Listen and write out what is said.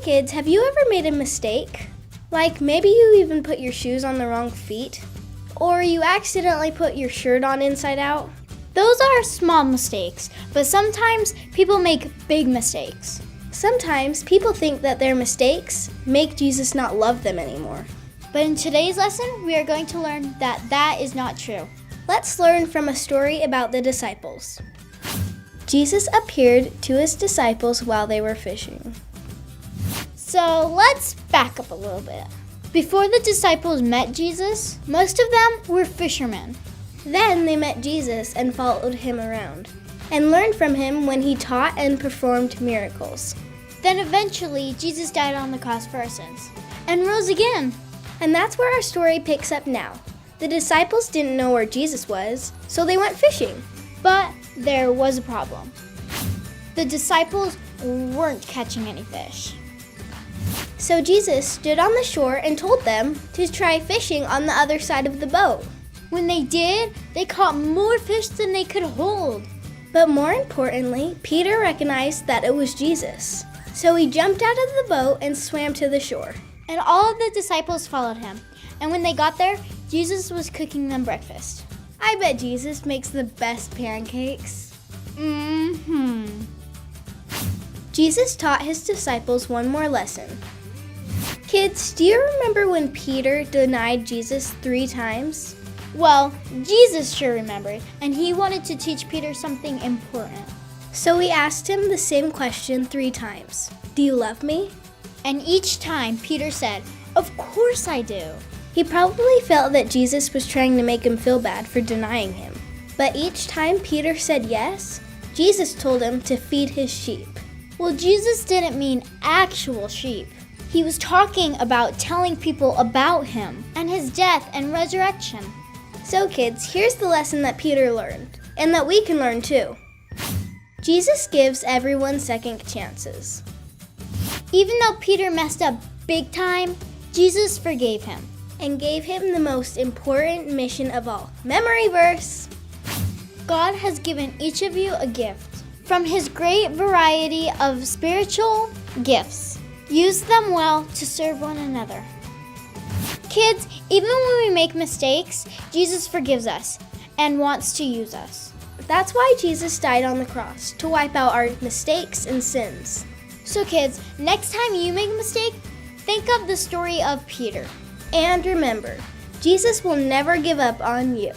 kids, have you ever made a mistake? Like maybe you even put your shoes on the wrong feet? Or you accidentally put your shirt on inside out? Those are small mistakes, but sometimes people make big mistakes. Sometimes people think that their mistakes make Jesus not love them anymore. But in today's lesson, we are going to learn that that is not true. Let's learn from a story about the disciples. Jesus appeared to his disciples while they were fishing. So let's back up a little bit. Before the disciples met Jesus, most of them were fishermen. Then they met Jesus and followed him around, and learned from him when he taught and performed miracles. Then eventually, Jesus died on the cross for our sins and rose again. And that's where our story picks up now. The disciples didn't know where Jesus was, so they went fishing. But there was a problem. The disciples weren't catching any fish. So Jesus stood on the shore and told them to try fishing on the other side of the boat. When they did, they caught more fish than they could hold. But more importantly, Peter recognized that it was Jesus. So he jumped out of the boat and swam to the shore. And all of the disciples followed him. And when they got there, Jesus was cooking them breakfast. I bet Jesus makes the best pancakes. Jesus taught his disciples one more lesson. Kids, do you remember when Peter denied Jesus 3 times? Well, Jesus sure remembered, and he wanted to teach Peter something important. So he asked him the same question 3 times. Do you love me? And each time Peter said, "Of course I do." He probably felt that Jesus was trying to make him feel bad for denying him. But each time Peter said yes, Jesus told him to feed his sheep. Well, Jesus didn't mean actual sheep. He was talking about telling people about him and his death and resurrection. So kids, here's the lesson that Peter learned, and that we can learn too. Jesus gives everyone second chances. Even though Peter messed up big time, Jesus forgave him and gave him the most important mission of all. Memory verse. God has given each of you a gift from his great variety of spiritual gifts. Use them well to serve one another. Kids, even when we make mistakes, Jesus forgives us and wants to use us. That's why Jesus died on the cross, to wipe out our mistakes and sins. So kids, next time you make a mistake, think of the story of Peter. And remember, Jesus will never give up on you.